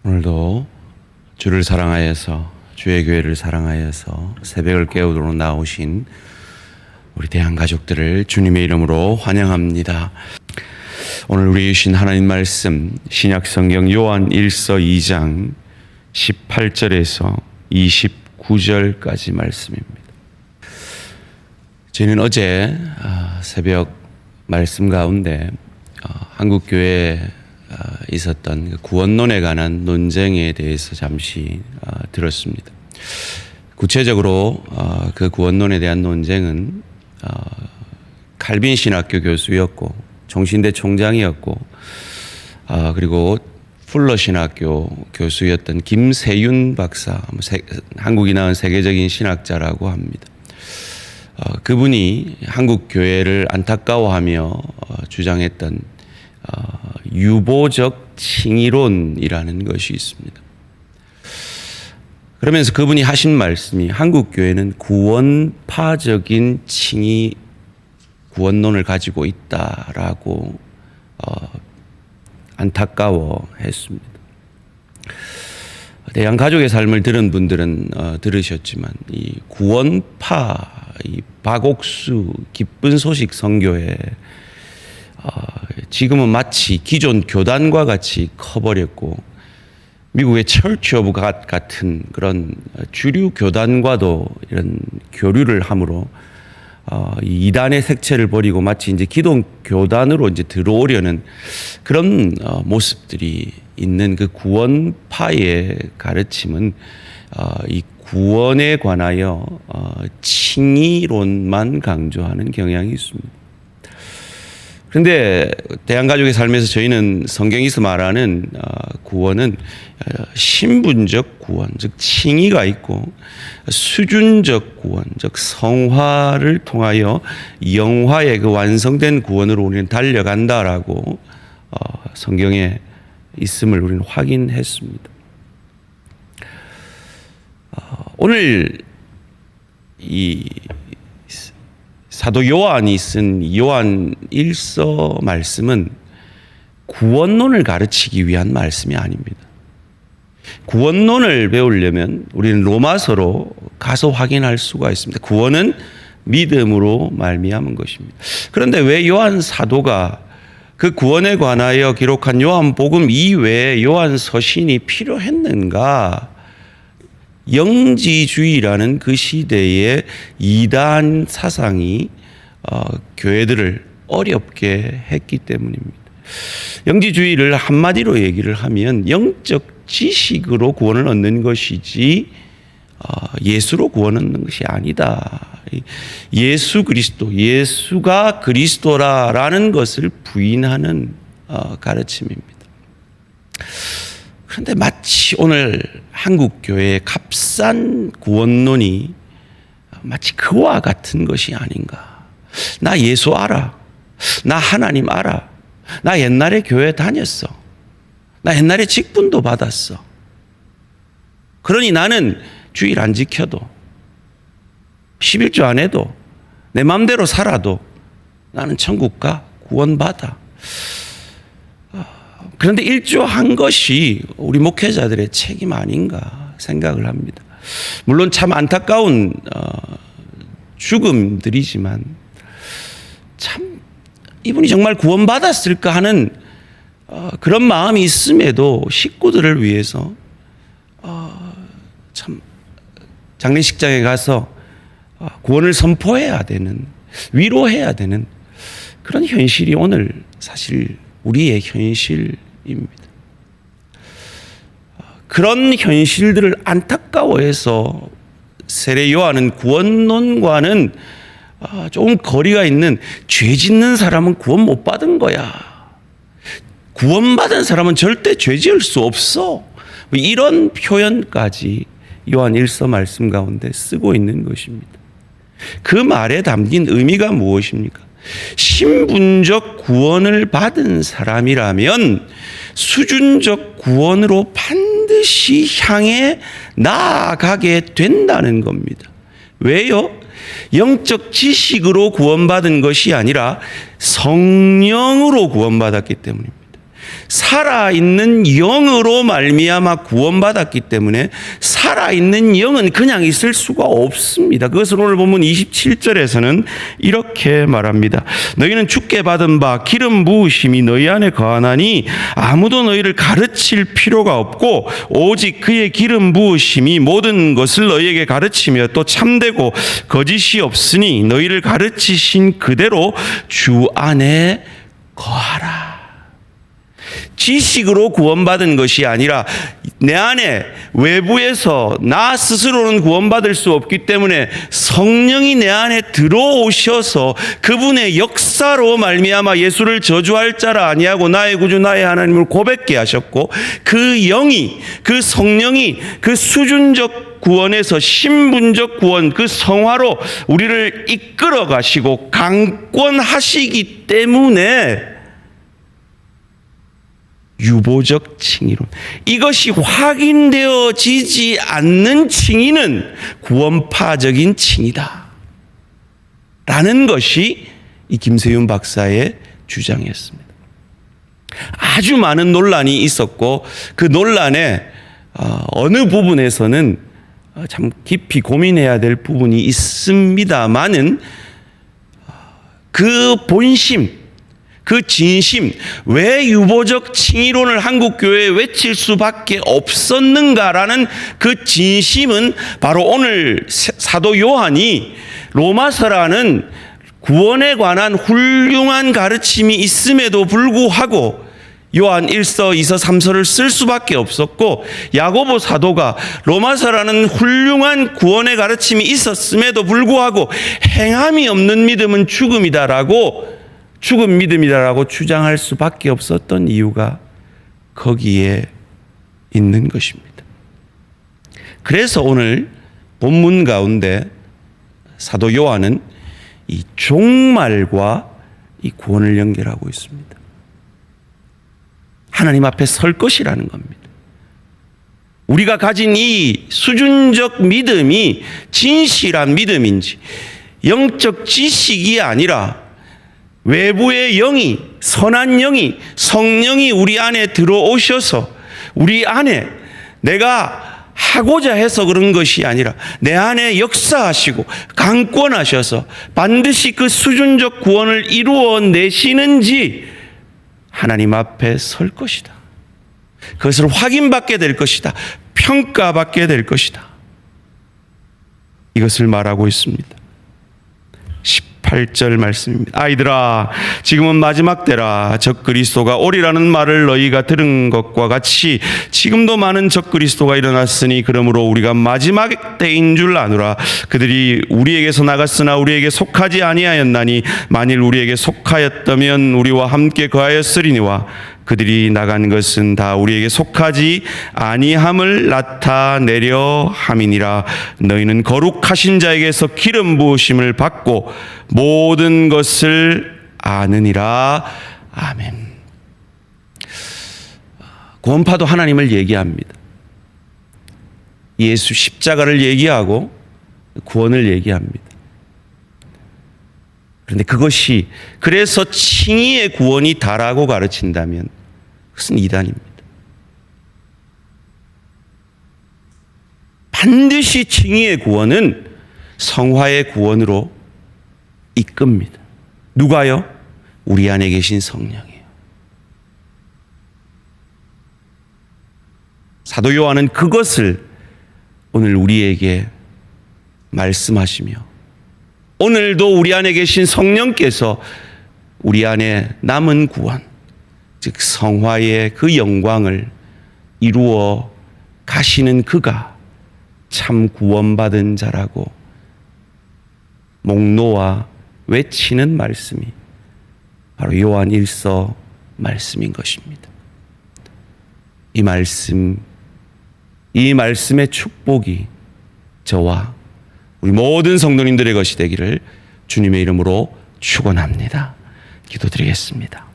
오늘도 주를 사랑하여서 주의 교회를 사랑하여서 새벽을 깨우도록 나오신 우리 대한가족들을 주님의 이름으로 환영합니다. 오늘 우리 주신 하나님 말씀 신약성경 요한 1서 2장 18절에서 29절까지 말씀입니다. 저희는 어제 새벽 말씀 가운데 한국교회에 있었던 구원론에 관한 논쟁에 대해서 잠시 들었습니다. 구체적으로 그 구원론에 대한 논쟁은 칼빈 신학교 교수였고 종신대 총장이었고 그리고 풀러 신학교 교수였던 김세윤 박사, 한국이 낳은 세계적인 신학자라고 합니다. 그분이 한국 교회를 안타까워하며 주장했던 유보적 칭의론이라는 것이 있습니다. 그러면서 그분이 하신 말씀이 한국 교회는 구원파적인 칭의 구원론을 가지고 있다라고 안타까워했습니다. 대한 가족의 삶을 들은 분들은 들으셨지만 이 구원파, 이 박옥수 기쁜 소식 선교회 지금은 마치 기존 교단과 같이 커버렸고 미국의 처치 오브 갓 같은 그런 주류 교단과도 이런 교류를 함으로 이 이단의 색채를 버리고 마치 이제 기독 교단으로 이제 들어오려는 그런 모습들이 있는 그 구원파의 가르침은 이 구원에 관하여 칭의론만 강조하는 경향이 있습니다. 그런데 대한가족의 삶에서 저희는 성경에서 말하는 구원은 신분적 구원, 즉 칭의가 있고 수준적 구원, 즉 성화를 통하여 영화의 그 완성된 구원으로 우리는 달려간다라고 성경에 있음을 우리는 확인했습니다. 오늘 이 사도 요한이 쓴 요한 1서 말씀은 구원론을 가르치기 위한 말씀이 아닙니다. 구원론을 배우려면 우리는 로마서로 가서 확인할 수가 있습니다. 구원은 믿음으로 말미암은 것입니다. 그런데 왜 요한 사도가 그 구원에 관하여 기록한 요한복음 이외에 요한 서신이 필요했는가? 영지주의라는 그 시대의 이단 사상이 교회들을 어렵게 했기 때문입니다. 영지주의를 한마디로 얘기를 하면 영적 지식으로 구원을 얻는 것이지 예수로 구원을 얻는 것이 아니다. 예수 그리스도, 예수가 그리스도라는 것을 부인하는 가르침입니다. 그런데 마치 오늘 한국 교회의 값싼 구원론이 마치 그와 같은 것이 아닌가. 나 예수 알아. 나 하나님 알아. 나 옛날에 교회 다녔어. 나 옛날에 직분도 받았어. 그러니 나는 주일 안 지켜도 11조 안 해도 내 마음대로 살아도 나는 천국 가 구원받아. 그런데 일조한 것이 우리 목회자들의 책임 아닌가 생각을 합니다. 물론 참 안타까운 죽음들이지만 참 이분이 정말 구원받았을까 하는 그런 마음이 있음에도 식구들을 위해서 참 장례식장에 가서 구원을 선포해야 되는, 위로해야 되는 그런 현실이 오늘 사실 우리의 현실입니다. 그런 현실들을 안타까워해서 세례 요한은 구원론과는 조금 거리가 있는 죄 짓는 사람은 구원 못 받은 거야. 구원받은 사람은 절대 죄 지을 수 없어. 이런 표현까지 요한 1서 말씀 가운데 쓰고 있는 것입니다. 그 말에 담긴 의미가 무엇입니까? 신분적 구원을 받은 사람이라면 수준적 구원으로 반드시 향해 나아가게 된다는 겁니다. 왜요? 영적 지식으로 구원받은 것이 아니라 성령으로 구원받았기 때문입니다. 살아있는 영으로 말미암아 구원받았기 때문에 살아있는 영은 그냥 있을 수가 없습니다. 그것을 오늘 본문 27절에서는 이렇게 말합니다. 너희는 주께 받은 바 기름 부으심이 너희 안에 거하나니 아무도 너희를 가르칠 필요가 없고 오직 그의 기름 부으심이 모든 것을 너희에게 가르치며 또 참되고 거짓이 없으니 너희를 가르치신 그대로 주 안에 거하라. 지식으로 구원받은 것이 아니라 내 안에 외부에서 나 스스로는 구원받을 수 없기 때문에 성령이 내 안에 들어오셔서 그분의 역사로 말미암아 예수를 저주할 자라 아니하고 나의 구주 나의 하나님을 고백케 하셨고 그 영이 그 성령이 그 수준적 구원에서 신분적 구원 그 성화로 우리를 이끌어 가시고 강권하시기 때문에 유보적 칭의론, 이것이 확인되어지지 않는 칭의는 구원파적인 칭의다 라는 것이 이 김세윤 박사의 주장이었습니다. 아주 많은 논란이 있었고 그 논란의 어느 부분에서는 참 깊이 고민해야 될 부분이 있습니다만은 그 본심, 그 진심, 왜 유보적 칭의론을 한국교회에 외칠 수밖에 없었는가라는 그 진심은 바로 오늘 사도 요한이 로마서라는 구원에 관한 훌륭한 가르침이 있음에도 불구하고 요한 1서, 2서, 3서를 쓸 수밖에 없었고 야고보 사도가 로마서라는 훌륭한 구원의 가르침이 있었음에도 불구하고 행함이 없는 믿음은 죽음이다라고 죽은 믿음이라고 주장할 수밖에 없었던 이유가 거기에 있는 것입니다. 그래서 오늘 본문 가운데 사도 요한은 이 종말과 이 구원을 연결하고 있습니다. 하나님 앞에 설 것이라는 겁니다. 우리가 가진 이 수준적 믿음이 진실한 믿음인지 영적 지식이 아니라 외부의 영이, 선한 영이, 성령이 우리 안에 들어오셔서 우리 안에 내가 하고자 해서 그런 것이 아니라 내 안에 역사하시고 강권하셔서 반드시 그 수준적 구원을 이루어내시는지 하나님 앞에 설 것이다. 그것을 확인받게 될 것이다. 평가받게 될 것이다. 이것을 말하고 있습니다. 18절 말씀입니다. 아이들아, 지금은 마지막 때라. 적그리스도가 오리라는 말을 너희가 들은 것과 같이 지금도 많은 적그리스도가 일어났으니 그러므로 우리가 마지막 때인 줄 아노라. 그들이 우리에게서 나갔으나 우리에게 속하지 아니하였나니 만일 우리에게 속하였다면 우리와 함께 거하였으리니와 그들이 나간 것은 다 우리에게 속하지 아니함을 나타내려 함이니라. 너희는 거룩하신 자에게서 기름 부으심을 받고 모든 것을 아느니라. 아멘. 구원파도 하나님을 얘기합니다. 예수 십자가를 얘기하고 구원을 얘기합니다. 그런데 그것이 그래서 칭의의 구원이 다라고 가르친다면 그것은 이단입니다. 반드시 칭의의 구원은 성화의 구원으로 이끕니다. 누가요? 우리 안에 계신 성령이에요. 사도 요한은 그것을 오늘 우리에게 말씀하시며 오늘도 우리 안에 계신 성령께서 우리 안에 남은 구원, 즉 성화의 그 영광을 이루어 가시는 그가 참 구원받은 자라고 목놓아 외치는 말씀이 바로 요한 1서 말씀인 것입니다. 이 말씀의 축복이 저와 우리 모든 성도님들의 것이 되기를 주님의 이름으로 축원합니다. 기도드리겠습니다.